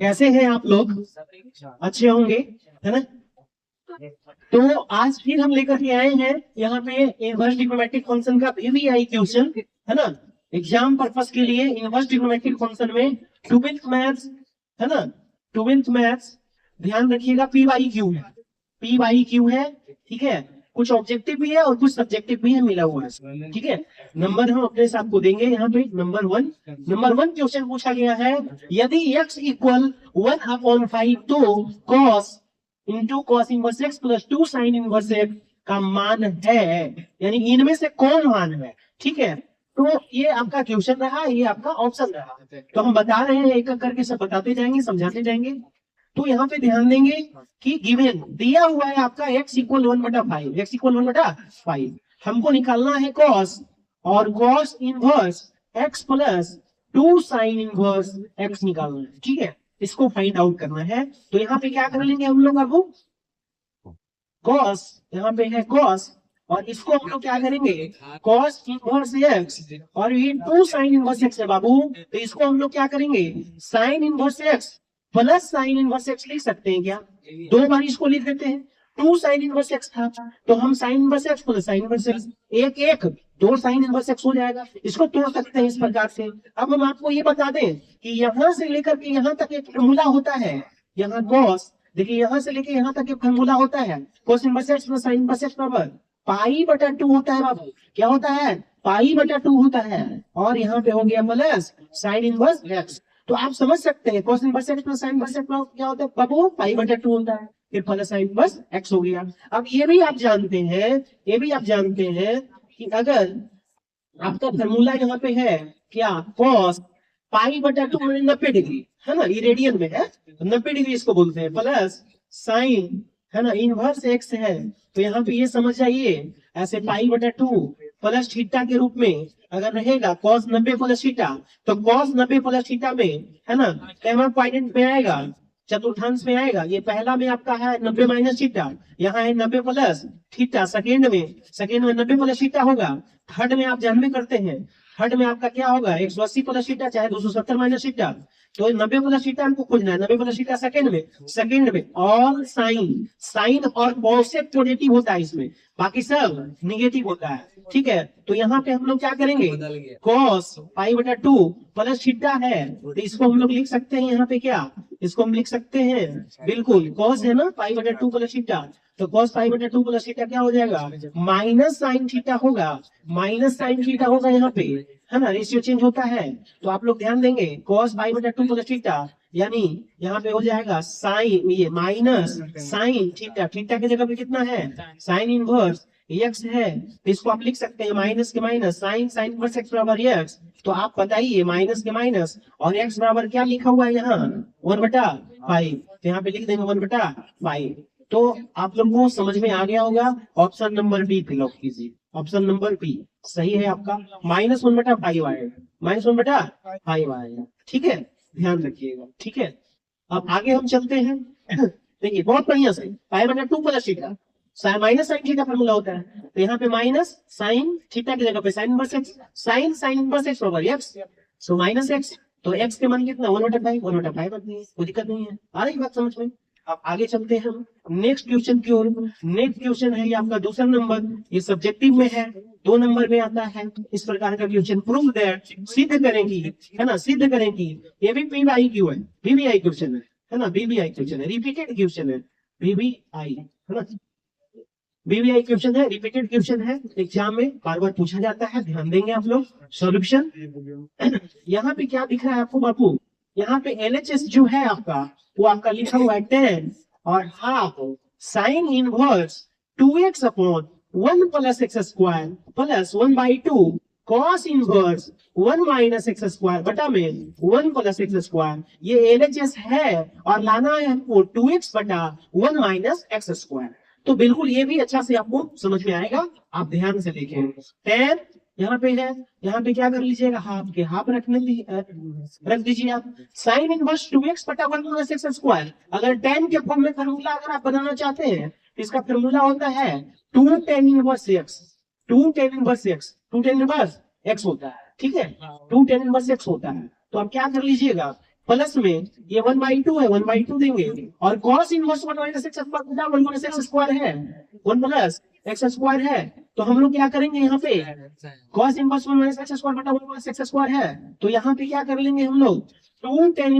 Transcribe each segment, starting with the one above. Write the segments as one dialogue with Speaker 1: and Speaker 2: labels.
Speaker 1: कैसे हैं आप लोग? अच्छे होंगे, है ना? तो आज फिर हम लेकर के आए हैं यहाँ पे इनवर्स ट्रिग्नोमेट्रिक फंक्शन का वीवीआई क्वेश्चन, है ना? एग्जाम पर्पस के लिए इनवर्स ट्रिग्नोमेट्रिक फंक्शन में ट्वेल्थ मैथ्स, है ना? ट्वेल्थ मैथ्स ध्यान रखिएगा, पी वाई क्यू है, पी वाई क्यू है, ठीक है? कुछ ऑब्जेक्टिव भी है और कुछ सब्जेक्टिव भी है, मिला हुआ है, ठीक है? नंबर हम अपने साथ को देंगे यहाँ पे। नंबर वन क्वेश्चन पूछा गया है, यदि x इक्वल 1/5 तो cos into cos inverse x plus 2 sine inverse x का मान है, यानी इनमें से कौन मान है, ठीक है? तो ये आपका क्वेश्चन रहा, ये आपका ऑप्शन रहा। तो हम बता रहे हैं, एक एक करके सब बताते जाएंगे, समझाते जाएंगे। तो यहाँ पे ध्यान देंगे कि गिवन दिया हुआ है आपका x इक्वल 1/5, x इक्वल 1/5, हमको निकालना है cos, और cos inverse x plus 2 sine inverse x निकालना है, ठीक है? इसको फाइंड आउट करना है। तो यहाँ पे क्या कर लेंगे हम लोग, अब cos, यहाँ पे है cos, और इसको हम लोग क्या करेंगे, cos इनवर्स x, और ये 2 साइन इनवर्स x है बाबू, तो इसको हम लोग क्या करेंगे, sine inverse x plus sine inverse x लिख सकते हैं क्या? दो बार इसको लिख देते हैं, 2 साइन इनवर्स x था तो हम sine inverse x plus sine inverse x, एक एक 2 साइन इनवर्स x हो जाएगा। इसको तोड़ सकते हैं इस प्रकार से। अब हम आपको ये बता दें कि यहां से लेकर के यहां तक एक फॉर्मूला होता है, यहाँ cos, देखिए यहां से लेके यहां तक एक फॉर्मूला होता है, cos inverse x plus sine inverse x बराबर पाई/2 होता है बाबू। क्या होता है? पाई/2 होता है, और यहाँ पे हो गया प्लस साइन इनवर्स x। तो आप समझ सकते हैं cos inverse x plus sine inverse x क्या होता है बाबू, पाई/2 होता है, फिर प्लस साइन इनवर्स x हो गया। अब ये भी आप जानते हैं, ये भी आप जानते हैं कि अगर आपका फॉर्मूला यहाँ पे है क्या, cos पाई/2 90 डिग्री, है ना? ये रेडियन में है, 90 डिग्री इसको बोलते हैं, प्लस साइन, है ना, इनवर्स x है। तो यहाँ पे ये समझ जाइए, ऐसे पाई/2 प्लस थीटा के रूप में अगर रहेगा cos 90 प्लस थीटा, तो cos 90 प्लस थीटा में, है ना, कैमरा पॉइंट में आएगा, चतुर्थांश में आएगा। ये पहला में आपका है 90 माइनस थीटा, यहाँ है 90 प्लस थीटा, सेकेंड में 90 प्लस थीटा होगा। थर्ड में आप जानबे करते हैं, थर्ड में आपका क्या होगा, 180 प्लस थीटा चाहे 270 माइनस थीटा। तो 90 प्लस थीटा हमको खोजना है, 90 प्लस थीटा सेकेंड में और साइन और कॉसेक पॉजिटिव होता है इसमें, बाकी सब निगेटिव होता है, ठीक है? तो यहाँ पे हम लोग क्या करेंगे, cos पाई/2 प्लस थीटा है, तो इसको हम लोग लिख सकते हैं यहाँ पे क्या, इसको हम लिख सकते हैं, बिल्कुल cos है ना, पाई/2 प्लस थीटा, तो cos पाई/2 प्लस थीटा क्या हो जाएगा, माइनस साइन थीटा होगा, माइनस साइन थीटा होगा यहाँ पे, है ना? रेशियो चेंज होता है। तो आप लोग ध्यान देंगे, cos पाई/2 प्लस थीटा, यानी यहाँ पे हो जाएगा साइन, ये माइनस साइन थीटा, थीटा की जगह पे कितना है, साइन इनवर्स x है, तो इसको आप लिख सकते हैं माइनस के माइनस साइन इनवर्स x बराबर x। तो आप बताइए माइनस के माइनस और x बराबर क्या लिखा हुआ है यहाँ, 1/5, तो यहाँ पे लिख देंगे 1/5। तो आप लोगों को समझ में आ गया होगा। Option number B fill out कीजिए, ऑप्शन नंबर बी सही है आपका, -1/5 आएगा, -1/5 आएगा, ठीक है? ध्यान रखिएगा, ठीक है? अब आगे हम चलते हैं। देखिए बहुत बढ़िया से, पाई/2 plus theta, minus sine theta formula होता है, तो यहाँ पे माइनस साइन थीटा की जगह पे sine inverse x, sine inverse x बराबर एक्स, सो माइनस एक्स, तो एक्स के मान कितना, 1/5 रखनी है, कोई दिक्कत नहीं है, आ रही बात समझ में? अब आगे चलते हैं हम नेक्स्ट क्वेश्चन की ओर। नेक्स्ट क्वेश्चन है ये आपका दूसरा नंबर, ये सब्जेक्टिव में है, 2 नंबर में आता है इस प्रकार का क्वेश्चन। प्रूव दैट, सिद्ध करेंगी, है ना, सिद्ध करेंगी, ये भी पीवीआई क्यू है, पीवीआई क्वेश्चन है ना, बीबीआई क्वेश्चन है, रिपीटेड क्वेश्चन है, बीबीआई, है ना, बीबीआई क्वेश्चन है, रिपीटेड क्वेश्चन है, एग्जाम में बार बार पूछा जाता है, ध्यान देंगे आप लोग। सॉल्यूशन यहाँ पे क्या दिख रहा है आपको बापू, यहाँ पे एलएचएस जो है आपका, वो आपका लिखा हुआ है 10 और half sine inverse 2x upon 1 plus x square plus 1/2 cos inverse 1 minus x square बटा में 1 प्लस एक्स स्क्वायर। ये एलएचएस है और लाना है हमको 2x बटा 1 माइनस एक्स स्क्वायर। तो बिल्कुल ये भी अच्छा से आपको समझ में आएगा, आप ध्यान से देखें। 10 यहाँ पे है, यहाँ पे क्या कर लीजिएगा, हाफ के हाफ रख दीजिए आप। साइन इनवर्स 2x बटा 1 प्लस एक्स स्क्वायर, अगर 10 के फॉर्म में फॉर्मूला अगर आप बनाना चाहते हैं, इसका फॉर्मूला होता है 2 tan inverse x, 2 tan inverse x, 2 tan inverse x होता है, ठीक है, 2 tan इनवर्स x होता है। तो आप क्या कर लीजिएगा, प्लस में ये 1/2 है, 1/2 देंगे, और cos इनवर्स 1 माइनस एक्स बटा 1 माइनस एक्स स्क्वायर है, 1 प्लस एक्स स्क्वायर है। तो हम लोग क्या करेंगे यहाँ पे, cos inverse 1 minus x square बटा 1 माइनस एक्स स्क्वायर है, तो यहाँ पे क्या कर लेंगे हम लोग, 2 tan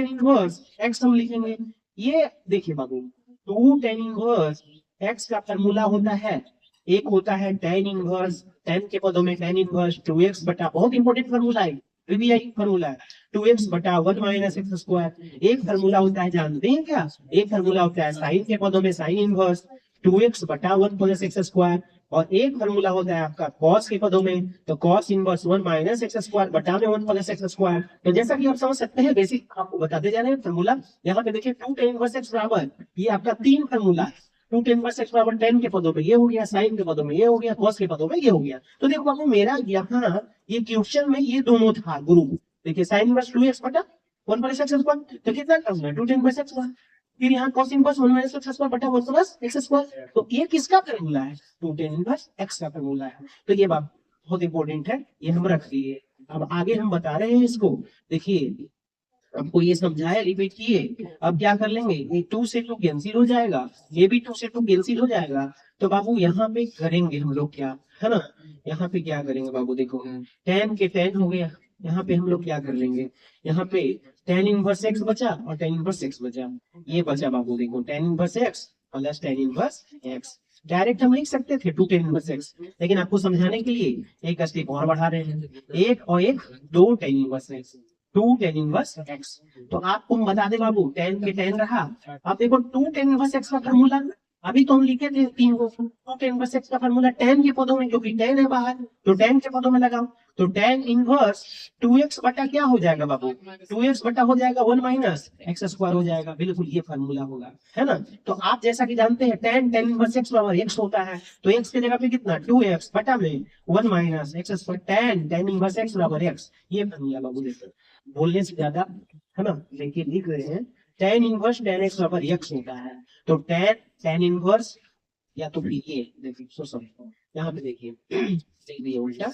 Speaker 1: इनवर्स एक्स हम लिखेंगे। ये देखिए बाबू, 2 tan इनवर्स एक्स का फॉर्मूला होता है, एक होता है tan इनवर्स, tan के पदों में tan इनवर्स 2x बटा, बहुत इंपॉर्टेंट फॉर्मूला है, VBI फॉर्मूला है, 2x बटा 1 माइनस एक्स स्क्वायर। एक फॉर्मूला होता है, जानते हैं क्या, एक फॉर्मूला होता है साइन के पदों में sin इनवर्स 2x बटा 1 प्लस एक्स स्क्वायर, और एक फॉर्मूला होता है आपका cos के पदों में, तो cos inverse 1 minus x square बटा में 1 प्लस एक्स स्क्वायर। तो जैसा कि आप समझ सकते हैं, बेसिक आपको बताते जा रहे हैं फॉर्मूला। यहाँ पे देखिए 2 tan इनवर्स एक्स बराबर, ये आपका तीन फॉर्मूला है, 2 tan इनवर्स एक्स बराबर tan के पदों में ये हो गया, sin के पदों में ये हो गया, cos के पदों में ये हो गया। तो देखो बाबू, मेरा यहाँ ये क्वेश्चन में ये दोनों था ग्रुप, देखिए sin इनवर्स 2x बटा 1 प्लस एक्स स्क्वायर, तो कितना टर्म है 2 tan इनवर्स एक्स, फिर यहाँ cos inverse 1 minus x square बटा 1 प्लस एक्स स्क्वायर। तो ये किसका फॉर्मूला है, 2 tan इनवर्स x का फॉर्मूला है। तो ये बात बहुत इंपॉर्टेंट है, ये हम रख दिए। अब आगे हम बता रहे हैं इसको, देखिए आपको ये समझाया, रिपीट किए। अब क्या कर लेंगे, ये 2 से 2 कैंसिल हो जाएगा, ये भी 2 से 2 कैंसिल हो जाएगा। तो बाबू यहाँ पे करेंगे हम लोग क्या, है ना, यहाँ पे क्या करेंगे बाबू, देखो tan के tan हो गया, यहाँ पे हम लोग क्या कर लेंगे, यहाँ पे tan इनवर्स x बचा और tan इनवर्स x बचा, ये बचा बाबू, देखो tan inverse x plus tan inverse x। Direct हम लिख सकते थे 2 tan इनवर्स x, लेकिन आपको समझाने के लिए एक स्टेप और बढ़ा रहे हैं, एक और एक 2 tan inverse x, 2 tan inverse x। तो आपको हम बता दे बाबू, tan के tan रहा। अब देखो 2 tan इनवर्स x का फॉर्मूला अभी तो हम लिखे थे तीन को, 2 tan इनवर्स x का फॉर्मूला tan के पदों में, क्योंकि tan है बाहर तो tan के पदों में लगाओ, तो tan इनवर्स 2x बटा क्या हो जाएगा बाबू, 2x बटा हो जाएगा 1 माइनस एक्स स्क्वायर हो जाएगा, बिल्कुल ये फॉर्मूला होगा, है ना। तो आप जैसा कि जानते हैं tan इनवर्स x बराबर x होता है, तो x की जगह पे कितना 2x बटा में 1 minus x square, tan inverse x बराबर x, ये फॉर्मूला बाबू, देखो बोलने से ज्यादा, है ना, लेकिन लिख रहे हैं tan इनवर्स tan x बराबर x होता है। तो tan इनवर्स, या तो फिर ये देखिए, सो समझो यहाँ पे देखिए देख दिए उल्टा,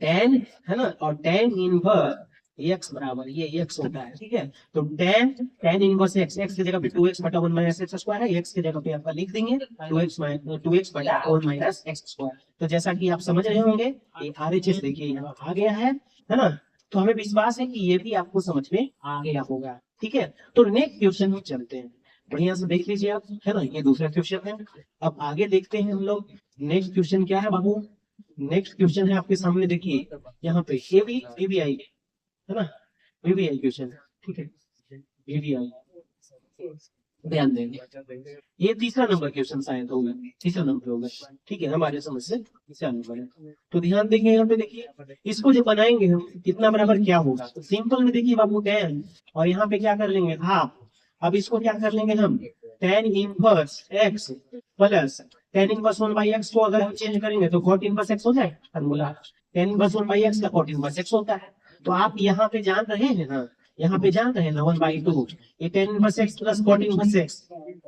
Speaker 1: tan है ना, और tan इनवर्स x बराबर ये x होता है, ठीक है। तो tan इनवर्स x की जगह पे 2x बटा 1 माइनस एक्स स्क्वायर है, x की जगह पे आपका लिख देंगे 2x बटा 1 माइनस एक्स स्क्वायर। तो जैसा कि आप समझ रहे होंगे, ये RHS देखिए यहाँ आ गया है ना। तो हमें विश्वास है कि ये भी आपको समझ में आ गया होगा, ठीक है। तो नेक्स्ट क्वेश्चन में चलते हैं, बढ़िया से देख लीजिए आप, है ना, ये दूसरा क्वेश्चन है। अब आगे देखते हैं हम लोग, नेक्स्ट क्वेश्चन क्या है बाबू, नेक्स्ट क्वेश्चन है आपके सामने, देखिए यहाँ पे ये भी VBI है ना, VBI क्वेश्चन, ठीक है, VBI ध्यान देंगे, ये तीसरा नंबर क्वेश्चन शायद होगा, तीसरा नंबर होगा, ठीक है, हमारे समझ से तीसरा नंबर है। तो ध्यान देंगे यहाँ पे, देखिए इसको जो बनाएंगे हम, कितना बराबर क्या होगा, तो सिंपल में देखिए बाबू tan, और यहाँ पे क्या कर लेंगे हाफ। अब इसको क्या कर लेंगे हम, tan inverse x plus tan inverse 1/x को अगर हम चेंज करेंगे तो cot इनवर्स x हो जाएगा फॉर्मूला, tan इनवर्स 1/x का cot इनवर्स x होता है। तो आप यहाँ पे जान रहे हैं ना, यहाँ पे जान रहे हैं ना 1/2, ये tan inverse x plus cot inverse x,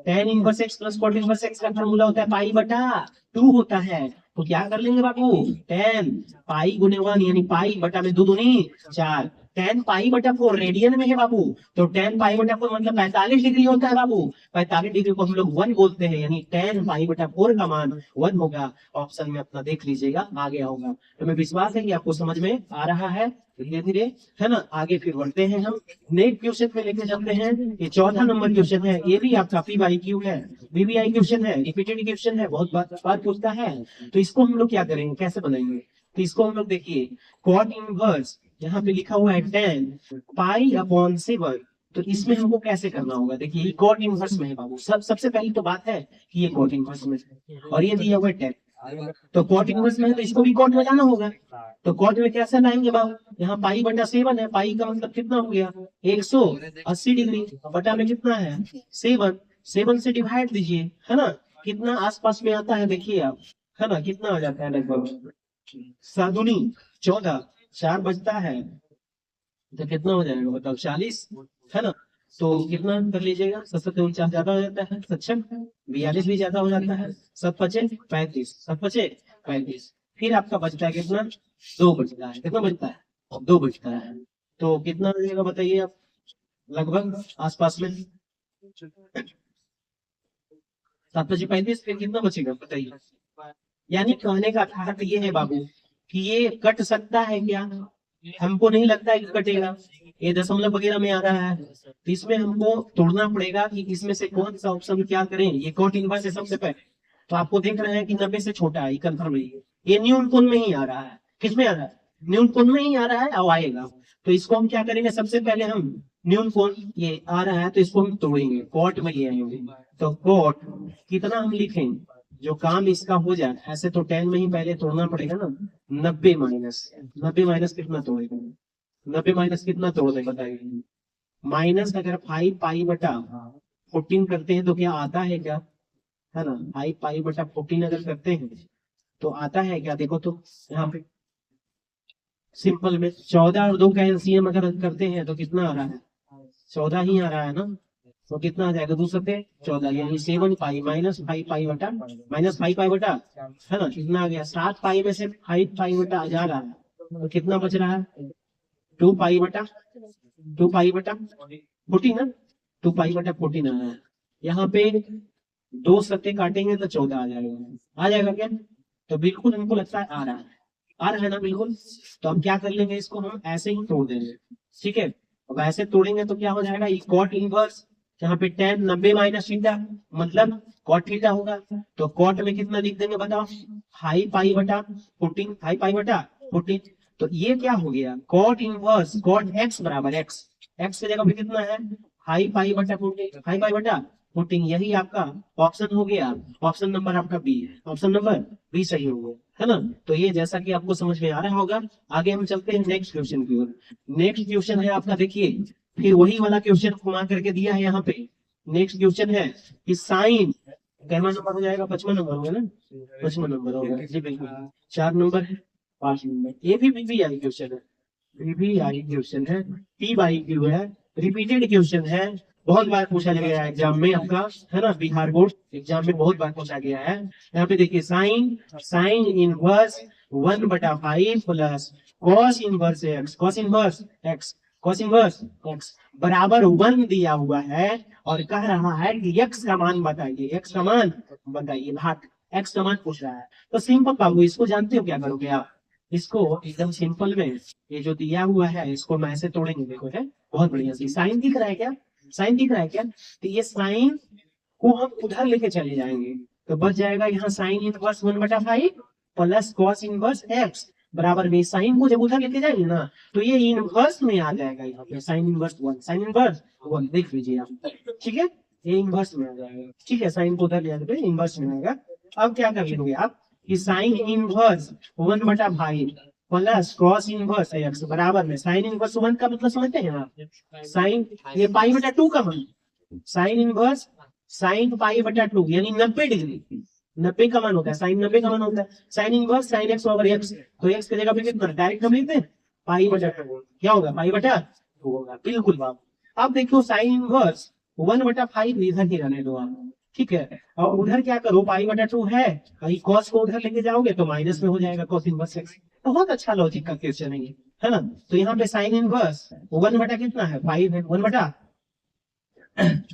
Speaker 1: tan inverse x plus cot inverse x का फॉर्मूला होता है पाई बटा 2 होता है। तो क्या कर लेंगे बाबू, tan पाई गुने 1 यानी पाई बटा में 2 दूनी 4, tan पाई बटा 4 रेडियन में है बाबू, तो tan पाई बटा 4 मतलब 45 डिग्री होता है बाबू, 45 डिग्री को हम लोग 1 बोलते हैं, यानी tan पाई बटा 4 का मान 1 होगा। ऑप्शन में अपना देख लीजिएगा, आ गया होगा। तो मैं विश्वास है कि आपको समझ में आ रहा है धीरे धीरे, है ना। आगे फिर बढ़ते हैं हम नेक्स्ट क्वेश्चन पे लेके चलते हैं, ये चौथा नंबर क्वेश्चन है, ये भी आपका PYQ है, VBI क्वेश्चन है, रिपीटेड क्वेश्चन है, बहुत बार पूछता है। तो इसको हम लोग क्या करेंगे, कैसे बनाएंगे, तो इसको हम लोग देखिए cot इनवर्स, यहाँ पे लिखा हुआ है tan पाई अपॉन 7, तो इसमें हमको कैसे करना होगा, देखिए ये cot इनवर्स में है बाबू, सबसे पहली तो बात है कि ये cot इनवर्स में है, और ये दिया हुआ है tan, तो cot इनवर्स में है तो इसको भी cot में जाना होगा। तो cot में कैसे लाएंगे बाबू, यहाँ पाई बटा 7 है, पाई का मतलब कितना हो गया 180 डिग्री, बटा में कितना है 7 से डिवाइड दीजिए, है ना, कितना आसपास में आता है देखिए आप, है ना, कितना आ जाता है लगभग 7 दूनी 14, 4 बचता है तो कितना हो जाएगा बताओ 40, है ना। तो कितना कर लीजिएगा, 7 ज्यादा हो जाता है, 42 भी ज्यादा हो जाता है, 7 पचे 35, 7 पचे 35, फिर आपका बचता है कितना 2 बचता है, कितना बचता है 2 बचता है, तो कितना आ जाएगा बताइए आप, लगभग आसपास में 7:35, फिर कितना बचेगा बताइए। यानी कहने का अर्थ ये है बाबू कि ये कट सकता है क्या, हमको नहीं लगता है कि कटेगा। ये दशमलव वगैरह में आ रहा है, तो इसमें हमको तोड़ना पड़ेगा कि इसमें से कौन सा ऑप्शन क्या करें। ये कॉट इनवर्स है सबसे पहले, तो आपको देख रहे हैं कि 90 से छोटा है, कंफर्म है। ये न्यून कोण में ही आ रहा है, किसमें आ रहा है, न्यून कोण में ही आ रहा है, अब आएगा। तो इसको हम क्या करेंगे, सबसे पहले हम न्यून कोण ये आ रहा है तो इसको हम तोड़ेंगे, कॉट में ले आएंगे। तो कॉट कितना हम लिखेंगे, जो काम इसका हो जाए, ऐसे तो 10 में ही पहले तोड़ना पड़ेगा ना। 90 माइनस कितना तोड़ेगा, 90 माइनस कितना तोड़ दे बताइए। माइनस अगर 5 पाई/14 करते हैं तो क्या आता है क्या, है ना। 5 पाई/14 अगर करते हैं तो आता है क्या, देखो तो यहाँ पे सिंपल में 14 और 2 का एलसीएम अगर करते हैं तो कितना आ रहा है, 14 ही आ रहा है ना। तो कितना आ जाएगा, 2 सत्ते 14, यानी 7 पाई माइनस 5 पाई बटा माइनस 5 पाई बटा, है ना, कितना आ गया 7 पाई में से 5 पाई बटा जा रहा है, तो कितना बच रहा है 2 पाई बटा 14 ना, 2 पाई बटा 14 आ रहा है। यहाँ पे 2 सत्ते काटेंगे तो 14 आ जाएगा, आ जाएगा क्या। तो बिल्कुल हमको लगता है आ रहा है ना बिल्कुल। तो हम क्या कर लेंगे, इसको हम ऐसे ही तोड़ देंगे, ठीक है। अब ऐसे तोड़ेंगे तो क्या हो जाएगा, कॉट इनवर्स, यहाँ पे 10 90 माइनस थीटा, मतलब कॉट थीटा होगा। तो कॉट में कितना लिख देंगे बताओ, 5 पाई/14, 5 पाई/14। तो ये क्या हो गया, कॉट इनवर्स कॉट एक्स बराबर एक्स, एक्स की जगह पे कितना है 5 पाई/14, 5 पाई/14, यही आपका ऑप्शन हो गया। ऑप्शन नंबर आपका बी है, ऑप्शन नंबर बी सही हो गया, है ना। तो ये जैसा कि आपको समझ में आ रहा होगा, आगे हम चलते हैं नेक्स्ट क्वेश्चन की ओर। नेक्स्ट क्वेश्चन है आपका, देखिए फिर वही वाला क्वेश्चन घुमा करके दिया है यहाँ पे। नेक्स्ट क्वेश्चन है कि साइन, कितना नंबर हो जाएगा, 55 नंबर होगा ना, 55 नंबर होगा जी बिल्कुल। 4 नंबर है, 5 नंबर, ये भी बीबीआई क्वेश्चन है, बीबीआई क्वेश्चन है, पी बाई क्यू है, रिपीटेड क्वेश्चन है, बहुत बार पूछा गया है एग्जाम में आपका, है ना, बिहार बोर्ड एग्जाम में बहुत बार पूछा गया है। यहाँ पे देखिए sine, sine inverse 1/5 plus cos inverse x, cos inverse x, cos inverse x बराबर 1 दिया हुआ है, और कह रहा है कि एक्स का मान बताइए, एक्स का मान बताइए, भाग एक्स का मान पूछ रहा है। तो सिंपल बाबू, इसको जानते हो क्या करोगे आप, इसको एकदम सिंपल में, ये जो दिया हुआ है इसको मैं ऐसे तोड़ेंगे, देखो है बहुत बढ़िया सी, साइन दिख रहा है क्या, साइन दिख रहा है क्या, तो ये साइन को हम उधर लेके चले जाएंगे, तो बच जाएगा यहाँ sign inverse 1/5 plus cos inverse x बराबर में, साइन को जब उधर लेके जाएंगे ना तो ये इनवर्स में आ जाएगा, यहाँ पे साइन इनवर्स 1, साइन इनवर्स 1 देख लीजिए आप, ठीक है, ये इनवर्स में आ जाएगा, ठीक है, साइन को उधर ले जाने पे इनवर्स में आएगा। अब क्या कर लेंगे आप कि sign inverse 1/5 plus cos inverse x बराबर में, साइन इनवर्स 1 का मतलब समझते हैं आप, साइन ये पाई/2 का मान, साइन इनवर्स साइन पाई/2 यानी 90 डिग्री, 90 का मान होता है, साइन 90 का मान होता है, sine inverse sine x over x, तो एक्स की जगह पे कितना डायरेक्ट हम लिखते हैं पाई/2, क्या होगा पाई/2 होगा, बिल्कुल बात। अब देखो साइन इनवर्स 1/5 इधर ही रहने दो आप, ठीक है, और उधर क्या करो पाई/2 है, कहीं कॉस को उधर लेके जाओगे तो माइनस में हो जाएगा कॉस इनवर्स एक्स। बहुत अच्छा लॉजिक का क्वेश्चन है ये, है ना। तो यहाँ पे साइन इनवर्स 1 बटा कितना है 5 है, 1 बटा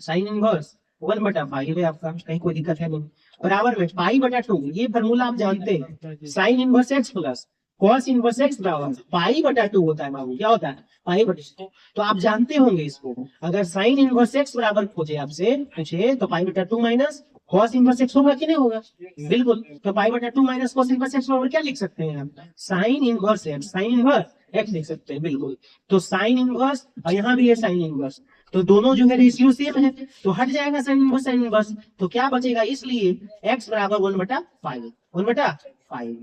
Speaker 1: साइन इनवर्स 1/5 है आपका, कहीं कोई दिक्कत है नहीं, बराबर में पाई/2, ये फॉर्मूला आप जानते हैं, sine inverse x plus cos inverse x बराबर पाई/2 होता है बाबू, क्या होता है पाई/2, तो आप जानते होंगे इसको। अगर साइन इनवर्स एक्स बराबर पूछे आपसे पूछे तो पाई/2 माइनस कॉस इनवर्स एक्स होगा कि नहीं होगा, बिल्कुल। तो पाई/2 माइनस कॉस इनवर्स एक्स बराबर क्या लिख सकते हैं आप, sine inverse x, sine inverse x लिख सकते हैं, बिल्कुल। तो साइन इनवर्स और यहाँ भी है साइन इनवर्स, तो दोनों जो है रेशियो सेम है, तो हट जाएगा साइन इनवर्स साइन इनवर्स, तो क्या बचेगा, इसलिए x बराबर 1/5, 1/5,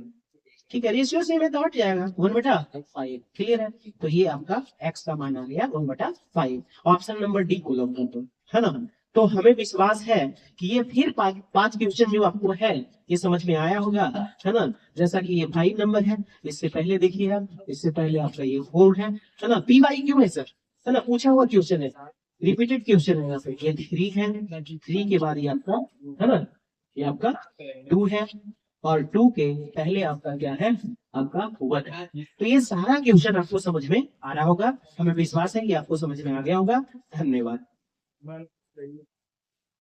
Speaker 1: ठीक है, रेशियो सेम है तो हट जाएगा 1/5, क्लियर है। तो ये आपका x का मान आ गया 1/5, ऑप्शन नंबर डी को लॉक कर दो, है ना। तो हमें विश्वास है कि ये फिर 5 क्वेश्चन जो आपको है ये समझ में आया होगा, है ना। जैसा कि ये 5 नंबर है, इससे पहले देखिए आप, इससे पहले आपका ये 4 है ना, पी बाई क्यू है सर, है ना, पूछा हुआ क्वेश्चन है, रिपीटेड क्वेश्चन है यहाँ पे, ये 3 है, 3 के बाद ये आपका, है ना, ये आपका 2 है, और 2 के पहले आपका क्या है आपका हुआ था। तो ये सारा क्वेश्चन आपको समझ में आ रहा होगा, हमें विश्वास है कि आपको समझ में आ गया होगा। धन्यवाद।